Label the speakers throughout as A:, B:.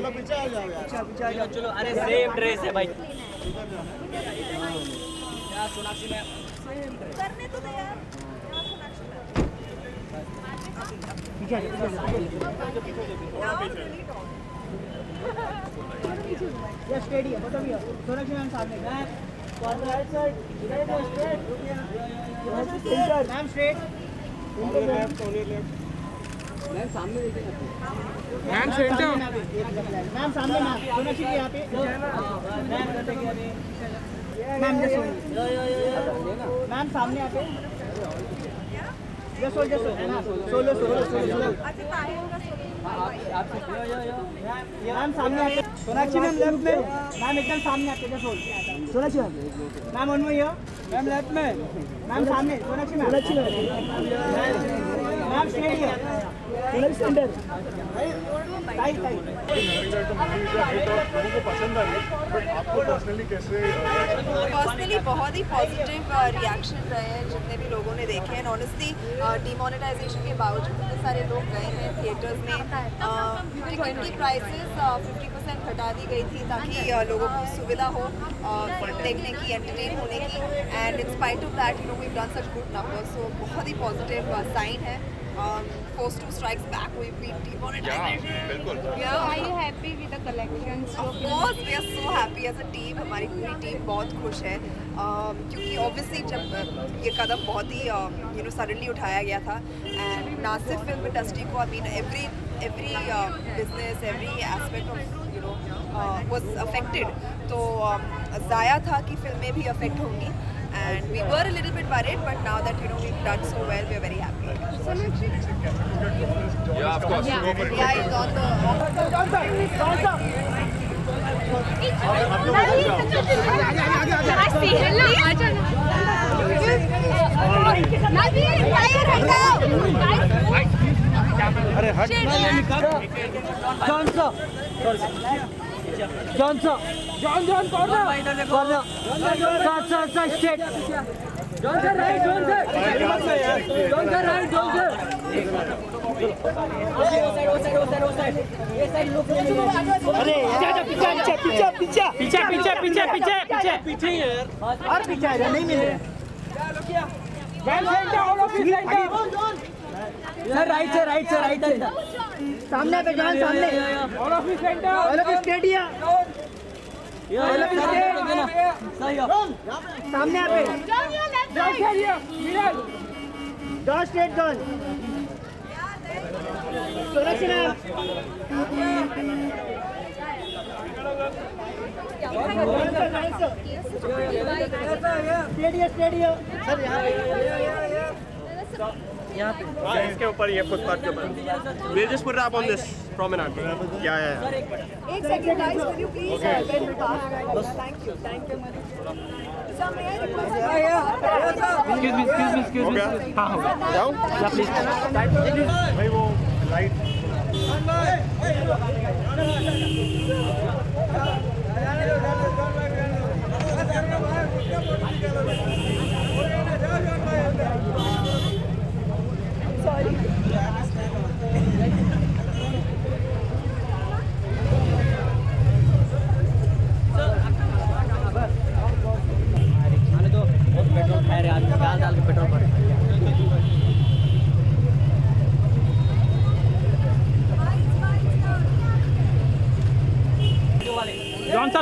A: चलो पीछे आ जाओ यार,
B: पीछे आ जाओ। चलो, अरे सेम ड्रेस है भाई। यार सोनाक्षी में
C: करने तो दे यार।
B: पीछे
D: ये स्टेडी है, बता भैया। सोनाक्षी मैम सामने ma'am right side straight straight ma'am straight
A: ma'am सामने देखिए,
D: मैम सेंटर मैम सामने मैम सोनाक्षी के यहाँ पे मैम मैम सामने यहाँ पे जसो जसो सोलो सोलो सोलो मैम सामने आते सोनाक्षी मैम लेफ्ट में मैम एकदम सामने आते जसो सोनाक्षी मैम ऑन में मैम लेफ्ट में मैम सामने Sonakshi ma'am ma'am straight here Sonakshi centre tight tight
A: लोगों को पसंद आई, बट आपको पर्सनली कैसे?
C: पर्सनली बहुत ही पॉजिटिव रिएक्शन रहे हैं जितने भी लोगों ने देखे हैं। ऑनेस्टली डिमोनेटाइजेशन के बावजूद इतने सारे लोग गए हैं थिएटर्स में। टिकट की प्राइसेस 50% घटा दी गई थी ताकि लोगों को सुविधा हो देखने की, एंटरटेन होने की। And in spite of that we done such good numbers, so बहुत ही पॉजिटिव साइन है। Forced to strikes back, we beat demonetization.
E: Yeah, are you happy with the collections?
C: Of course, we are so happy as a team. हमारी पूरी team बहुत खुश है क्योंकि obviously जब ये कदम बहुत ही suddenly उठाया गया था, and ना सिर्फ फिल्म इंडस्ट्री को, I mean every business, every aspect of was affected. तो ज़ाया था कि फिल्में भी affect होंगी, and we were a little bit worried, but now that we've done so well, we are very happy.
A: Yeah, of course.
E: Yeah.
C: Yeah, it's on the.
D: अरे हट Johnson John corner साथ straight Johnson right Johnson right Johnson अरे पीछे और पीछे नहीं मिल रहे sir right से सामने पे जान सामने all of centre all of stadium सामने पे जॉन स्ट्रेट जॉन सुरक्षित स्टेडियम सर यहाँ पे
A: इसके ऊपर, ये फुटपाथ के ऊपर। We'll just put it up on this promenade. Yeah.
C: एक second guys, will you please get the car? Thank you. Sir, may I request?
D: excuse me हाँ
A: जाऊँ? भाई वो लाइट
B: पेट्रोल खाए रहे डाल के पेट्रोल पर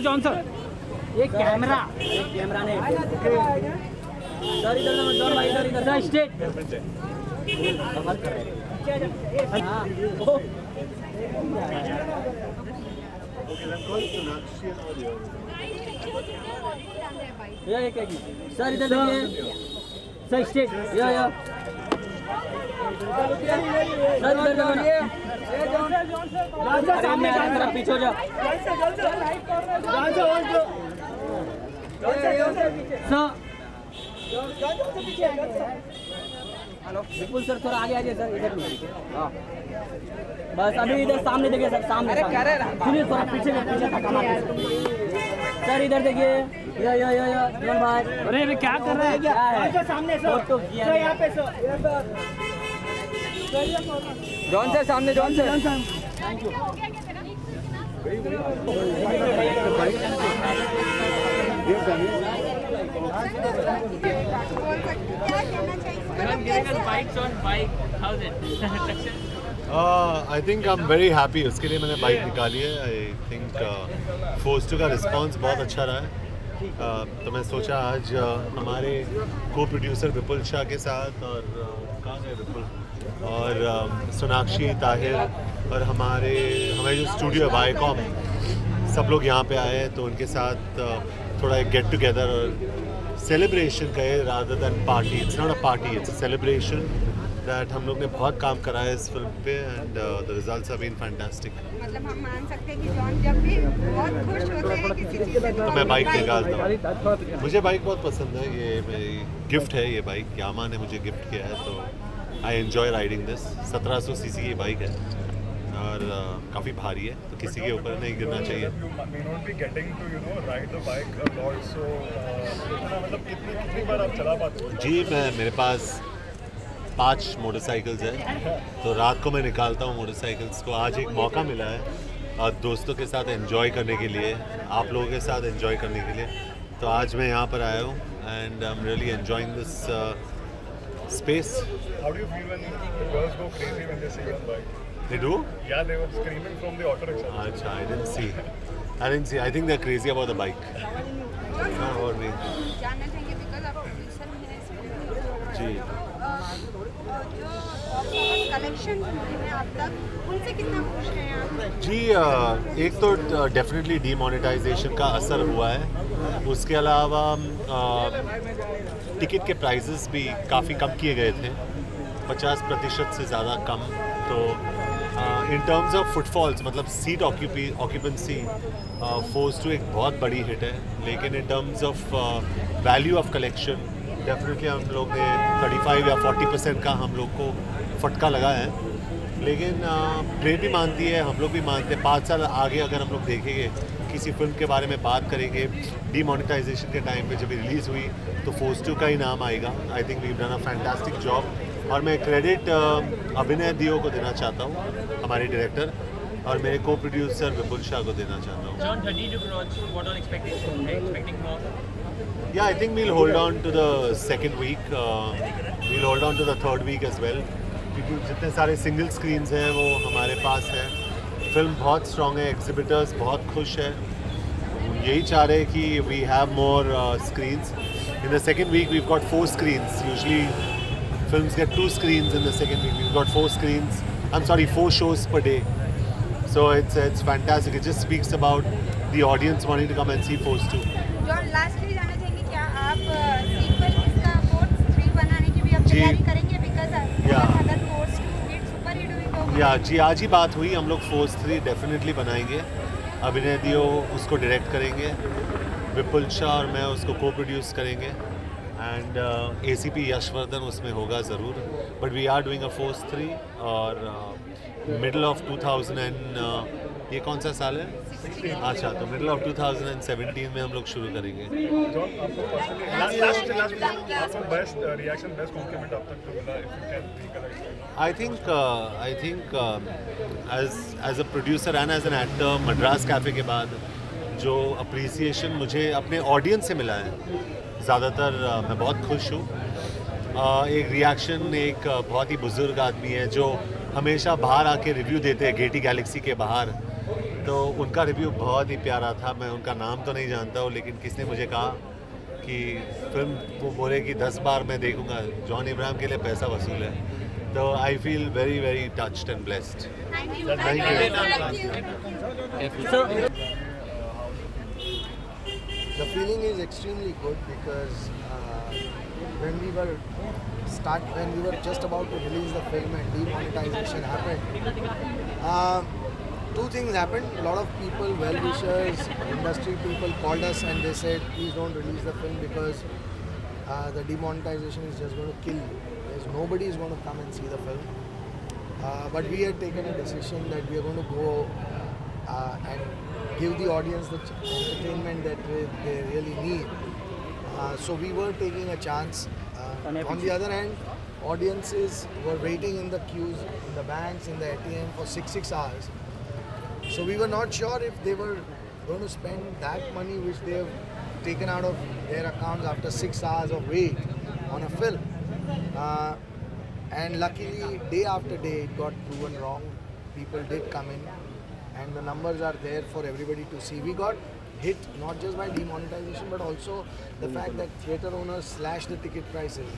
B: जॉन सर एक कैमरा ने सर इधर जॉन भाई इधर स्टेट हाँ एक सर इधर देखिए सर स्टेट या सर इधर सामने तरफ पीछे हो जाओ हेलो विपुल सर थोड़ा आगे आ जाइए सर इधर हाँ बस अभी इधर सामने देखिए सर सामने सुनिए थोड़ा पीछे सर इधर देखिए या जॉन भाई अरे क्या कर रहे हैं क्या है सामने सर यहाँ पे सर जॉन सर सामने John sir thank you
F: I think I am very happy, उसके लिए मैंने बाइक निकाली है. आई थिंक फोर्स 2 का रिस्पांस बहुत अच्छा रहा है. तो मैं सोचा आज हमारे को प्रोड्यूसर विपुल शाह के साथ और कहाँ गए विपुल और सोनाक्षी ताहिर और हमारे जो स्टूडियो है वाईकॉम, सब लोग यहाँ पे आए हैं. तो उनके साथ थोड़ा एक गेट टुगेदर और सेलिब्रेशन कहे rather than party. It's not a party, it's a celebration that हम लोग ने बहुत काम करा है इस फिल्म पे and the results have been fantastic.
E: मतलब हम मान सकते हैं कि जॉन जब भी बहुत खुश होते हैं किसी चीज़ से
F: तो मैं बाइक निकालता हूँ. मुझे बाइक बहुत पसंद है. ये मेरी गिफ्ट है. ये बाइक यामा ने मुझे गिफ्ट किया है. तो I enjoy riding this. 1700 CC की बाइक है और काफ़ी भारी है, तो किसी के ऊपर नहीं गिरना चाहिए. जी मेरे पास 5 मोटरसाइकिल्स हैं, तो रात को मैं निकालता हूँ मोटरसाइकिल्स को. आज एक मौका मिला है और दोस्तों के साथ एंजॉय करने के लिए, आप लोगों के साथ एंजॉय करने के लिए. तो आज मैं यहाँ पर आया हूँ and I am really enjoying this space.
G: How do you feel when the girls go crazy when they see you on bike?
F: They do?
G: Yeah, they were screaming from the auto rickshaw.
F: Achha, I didn't see. I think they're crazy about the bike. Not about me.
E: जानना चाहिए because आप producer भी हैं इसमें.
F: जी.
E: जो collection हुए हैं अब तक, उनसे कितना खुश हैं आप?
F: जी एक तो डेफिनेटली डीमोनेटाइजेशन का असर हुआ है. उसके अलावा टिकट के प्राइसेस भी काफ़ी कम किए गए थे, 50% से ज़्यादा कम. तो इन टर्म्स ऑफ फुटफॉल्स, मतलब सीट ऑक्यूपेंसी, फोर्स 2 एक बहुत बड़ी हिट है. लेकिन in terms of value of collection definitely हम लोग ने 35 या 40% का हम लोग को फटका लगा है. लेकिन ट्रेन भी मानती है, हम लोग भी मानते हैं. 5 साल आगे अगर हम लोग देखेंगे, किसी फिल्म के बारे में बात करेंगे, डीमोनेटाइजेशन के टाइम पे जब रिलीज़ हुई तो फोर्स 2 का ही नाम आएगा. I think we have done a fantastic job. और मैं क्रेडिट अभिनय दियो को देना चाहता हूँ, हमारे डायरेक्टर, और मेरे को प्रोड्यूसर विपुल शाह को देना चाहता हूँ.
H: John, 32 crores, what are expectations? Are you expecting more?
F: Yeah, I think we'll hold on to the second week. We'll hold on to the third week as well. क्योंकि जितने सारे सिंगल स्क्रीन्स हैं वो हमारे पास हैं. फिल्म बहुत strong है, exhibitors बहुत खुश है. यही चाह रहे हैं कि we have more screens. In the second week we've got 4 screens. Usually films get 2 screens in the second week. We've got 4 screens. 4 shows per day. So it's fantastic. It just speaks about the audience wanting to come and see Force 2.
E: John, lastly जानना चाहेंगे क्या आप sequel इसका force 3 बनाने की भी अब
F: जी.
E: तैयारी करेंगे? Because
F: Yeah.
E: अगर फोर्स 2 हिट सुपर हिट हुई तो
F: या जी, आज ही बात हुई. हम लोग फोर्स 3 डेफिनेटली बनाएंगे. अभिनय दियो उसको डायरेक्ट करेंगे, विपुल शाह और मैं उसको को प्रोड्यूस करेंगे एंड ACP यशवर्धन उसमें होगा ज़रूर. But we are doing a Force 3 और मिडल ऑफ 2000 एंड ये कौन सा साल है? अच्छा, तो मिडल ऑफ 2017 में हम लोग शुरू करेंगे.
G: John, आपको personally आपको best reaction, best compliment अब तक जो मिला, if you can recollect.
F: I think as a producer and as an actor, Madras cafe के बाद जो अप्रिसिएशन मुझे अपने ऑडियंस से मिला है, ज़्यादातर मैं बहुत खुश हूँ. एक रिएक्शन, एक बहुत ही बुज़ुर्ग आदमी है जो हमेशा बाहर आके रिव्यू देते हैं गेटी गैलेक्सी के बाहर. तो उनका रिव्यू बहुत ही प्यारा था. मैं उनका नाम तो नहीं जानता हूँ, लेकिन किसने मुझे कहा कि फिल्म वो बोले कि 10 बार मैं देखूँगा. जॉन इब्राहिम के लिए पैसा वसूल है. तो I feel very very touched and blessed.
I: The feeling is extremely good because when we were just about to release the film and demonetization happened, 2 things happened. A lot of people, well-wishers, industry people called us and they said, please don't release the film because the demonetization is just going to kill you. Nobody is going to come and see the film. But we had taken a decision that we are going to go and give the audience the entertainment that they really need. So we were taking a chance. On the other hand, audiences were waiting in the queues, in the banks, in the ATM for 6 hours. So we were not sure if they were going to spend that money which they have taken out of their accounts after 6 hours of wait on a film. And luckily, day after day, it got proven wrong. People did come in, and the numbers are there for everybody to see. We got hit not just by demonetization, but also the fact that theatre owners slashed the ticket prices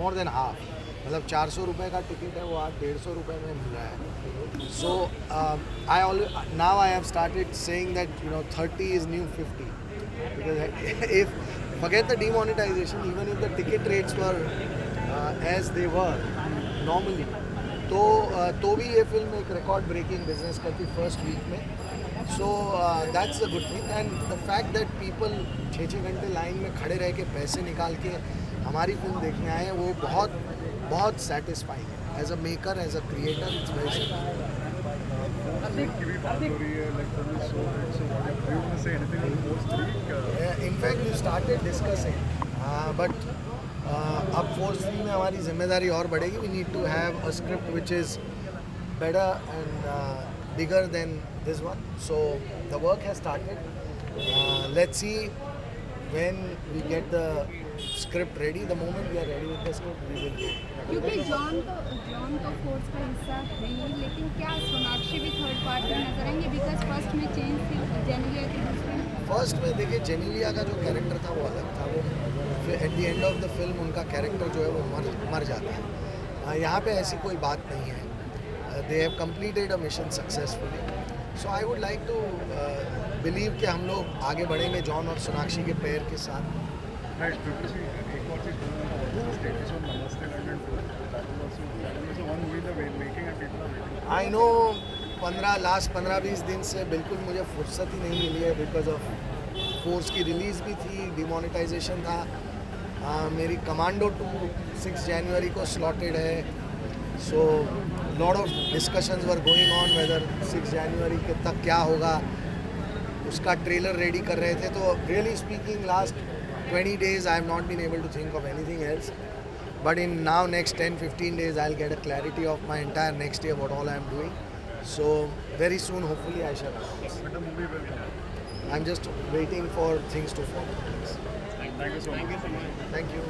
I: more than half. मतलब 400 रुपए का ticket है वो आज 150 रुपए में मिल रहा है. So now I have started saying that 30 is new 50, because if forget the demonetization, even if the ticket rates were as they were normally, तो भी ये फिल्म एक रिकॉर्ड ब्रेकिंग बिजनेस करती फर्स्ट वीक में. So that's a good thing, and the fact that people 6-6 घंटे line में खड़े रह के पैसे निकाल के हमारी फिल्म देखने आए हैं, वो बहुत बहुत सेटिस्फाइंग है. As a maker, as a creator, it's very in fact we started discussing, but अब फोर्स 3 में हमारी जिम्मेदारी और बढ़ेगी. We need to have a script which is better and bigger than this one. So the work has started. Let's see when we get the script ready. The moment we are ready with the script, we will go.
E: क्योंकि John तो force का हिस्सा है ही, लेकिन क्या सोनाक्षी भी third part में नजर आएंगे? बिकॉज फर्स्ट में चेंज थी जेनेलिया के दूसरे में.
I: फर्स्ट में देखिए जेनेलिया का जो कैरेक्टर था वो अलग था. वो at the end of the film उनका कैरेक्टर जो है वो मर जाता है. यहाँ पे ऐसी कोई बात नहीं है. They have completed a mission successfully. So I would like to believe कि हम लोग आगे बढ़ेंगे जॉन और सोनाक्षी के पैर के साथ. I know लास्ट 15-20 दिन से बिल्कुल मुझे फुर्सत ही नहीं मिली है, बिकॉज ऑफ फोर्स की रिलीज़ भी थी, डिमोनेटाइजेशन था. मेरी कमांडो 2 6 जनवरी को स्लॉटेड है. So lot of discussions were going on whether 6 जनवरी के तक क्या होगा, उसका ट्रेलर रेडी कर रहे थे. तो really speaking last 20 days I have not been able to think of anything else, but in now next 10-15 days I'll get a clarity of my entire next year, what all I am doing. So very soon hopefully I shall announce. I'm just waiting for things to fall.
G: Thank you so much.
I: Thank you.